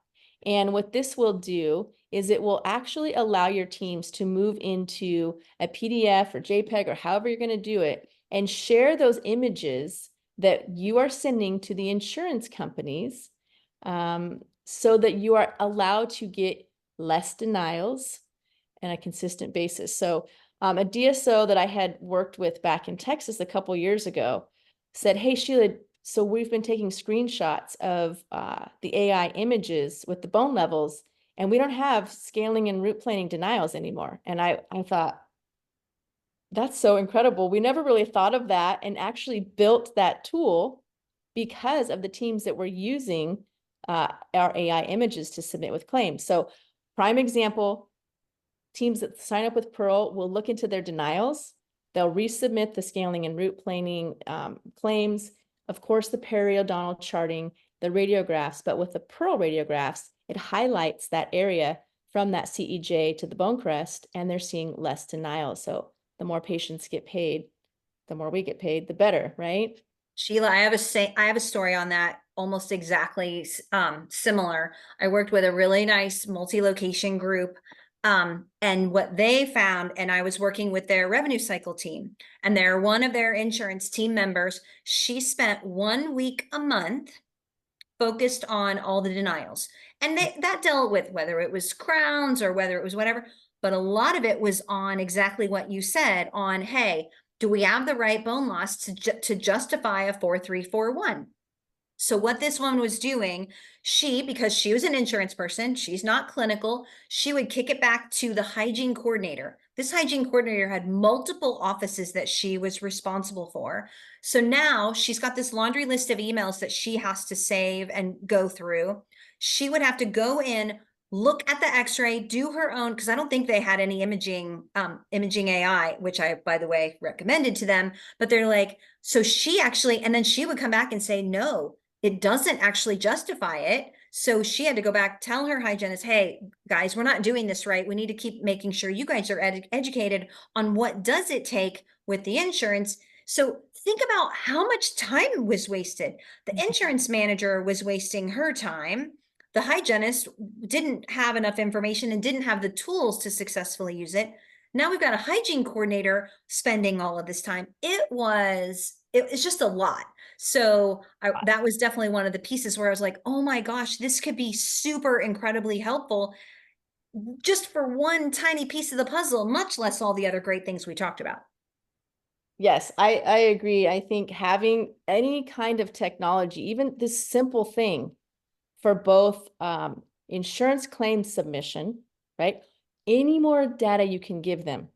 And what this will do is it will actually allow your teams to move into a PDF or JPEG or however you're going to do it and share those images that you are sending to the insurance companies so that you are allowed to get less denials on a consistent basis. So a DSO that I had worked with back in Texas a couple years ago said, hey, Sheela, so we've been taking screenshots of the AI images with the bone levels, and we don't have scaling and root planing denials anymore. And I thought, that's so incredible. We never really thought of that and actually built that tool because of the teams that were using our AI images to submit with claims. So prime example, teams that sign up with Pearl will look into their denials. They'll resubmit the scaling and root planing claims, of course, the periodontal charting, the radiographs, but with the Pearl radiographs, it highlights that area from that CEJ to the bone crest, and they're seeing less denials. So the more patients get paid, the more we get paid, the better, right? Sheela, I have a story on that, almost exactly similar. I worked with a really nice multi-location group. And what they found, and I was working with their revenue cycle team, and they're one of their insurance team members. She spent 1 week a month focused on all the denials. And that dealt with whether it was crowns or whether it was whatever, but a lot of it was on exactly what you said on, hey, do we have the right bone loss to justify a 4341? So what this one was doing, because she was an insurance person, she's not clinical, she would kick it back to the hygiene coordinator. This hygiene coordinator had multiple offices that she was responsible for. So now she's got this laundry list of emails that she has to save and go through. She would have to go in, look at the x-ray, do her own, because I don't think they had any imaging AI, which I, by the way, recommended to them. But they're like, so she actually, and then she would come back and say, no, it doesn't actually justify it. So she had to go back, tell her hygienist, hey, guys, we're not doing this right. We need to keep making sure you guys are educated on what does it take with the insurance. So think about how much time was wasted. The insurance manager was wasting her time. The hygienist didn't have enough information and didn't have the tools to successfully use it. Now we've got a hygiene coordinator spending all of this time. It's just a lot. So that was definitely one of the pieces where I was like, oh my gosh, this could be super incredibly helpful just for one tiny piece of the puzzle, much less all the other great things we talked about. Yes, I agree. I think having any kind of technology, even this simple thing for both insurance claim submission, right? Any more data you can give them,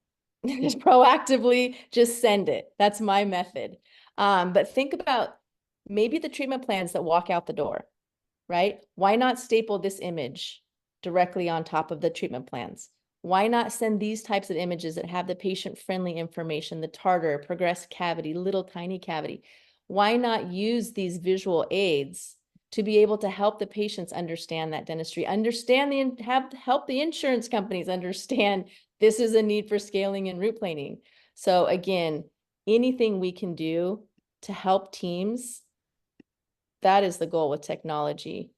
just proactively just send it. That's my method. But think about maybe the treatment plans that walk out the door, right? Why not staple this image directly on top of the treatment plans? Why not send these types of images that have the patient-friendly information, the tartar, progressed cavity, little tiny cavity? Why not use these visual aids to be able to help the patients understand that dentistry, help the insurance companies understand this is a need for scaling and root planing? So again, anything we can do to help teams, that is the goal with technology.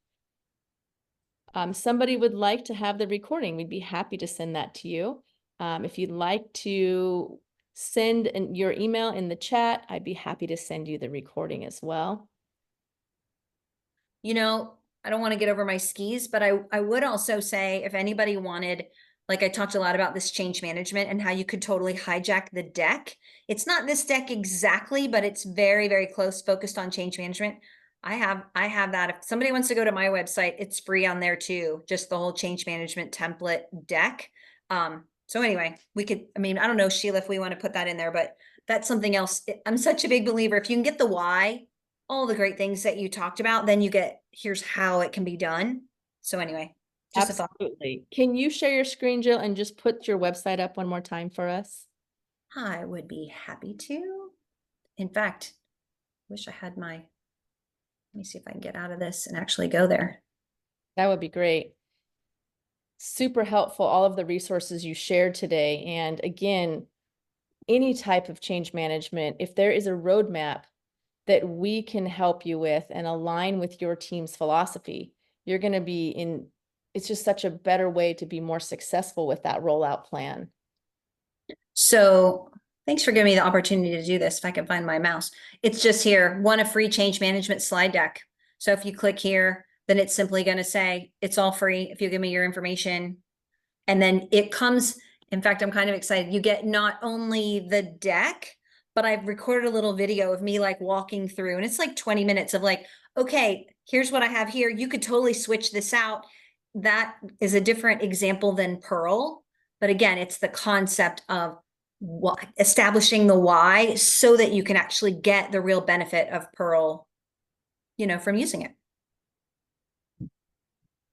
Somebody would like to have the recording, we'd be happy to send that to you. If you'd like to send your email in the chat, I'd be happy to send you the recording as well. You know, I don't want to get over my skis, but I would also say if anybody wanted, like I talked a lot about this change management and how you could totally hijack the deck. It's not this deck exactly, but it's very, very close, focused on change management. I have that. If somebody wants to go to my website, it's free on there too. Just the whole change management template deck. So anyway, I don't know, Sheela, if we want to put that in there, but that's something else. I'm such a big believer. If you can get the why, all the great things that you talked about, then you get, here's how it can be done. So anyway, just a thought. Absolutely. Can you share your screen, Jill, and just put your website up one more time for us? I would be happy to. In fact, wish I had my, let me see if I can get out of this and actually go there. That would be great. Super helpful, all of the resources you shared today. And again, any type of change management, if there is a roadmap that we can help you with and align with your team's philosophy, you're going to be in, it's just such a better way to be more successful with that rollout plan. So thanks for giving me the opportunity to do this. If I can find my mouse, it's just here, a free change management slide deck. So if you click here, then it's simply going to say it's all free if you give me your information. And then it comes, in fact, I'm kind of excited. You get not only the deck, but I've recorded a little video of me like walking through, and it's like 20 minutes of like, okay, here's what I have here. You could totally switch this out. That is a different example than Pearl. But again, it's the concept of what, establishing the why so that you can actually get the real benefit of Pearl, from using it.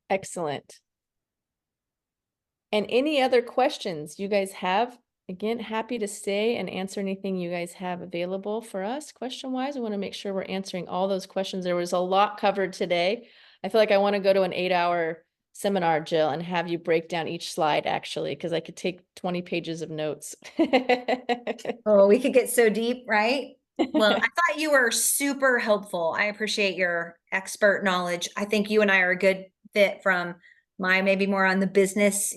Excellent. And any other questions you guys have? Again, happy to stay and answer anything you guys have available for us question-wise. We want to make sure we're answering all those questions. There was a lot covered today. I feel like I want to go to an 8-hour seminar, Jill, and have you break down each slide actually, because I could take 20 pages of notes. Oh, we could get so deep, right? Well, I thought you were super helpful. I appreciate your expert knowledge. I think you and I are a good fit from my maybe more on the business,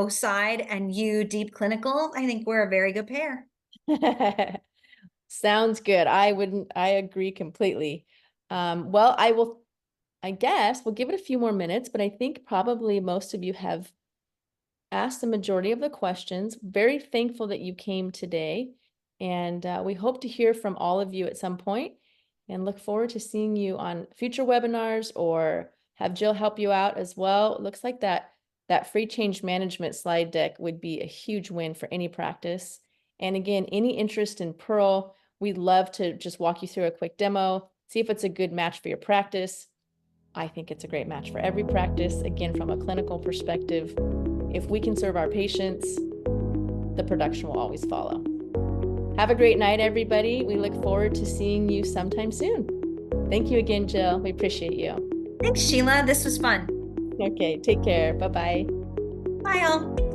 side, and you deep clinical. I think we're a very good pair. Sounds good. I agree completely. Well, I guess we'll give it a few more minutes, but I think probably most of you have asked the majority of the questions. Very thankful that you came today, and we hope to hear from all of you at some point and look forward to seeing you on future webinars or have Jill help you out as well. It looks like that free change management slide deck would be a huge win for any practice. And again, any interest in Pearl, we'd love to just walk you through a quick demo, see if it's a good match for your practice. I think it's a great match for every practice. Again, from a clinical perspective, if we can serve our patients, the production will always follow. Have a great night, everybody. We look forward to seeing you sometime soon. Thank you again, Jill. We appreciate you. Thanks, Sheila. This was fun. Okay, take care. Bye-bye. Bye, all.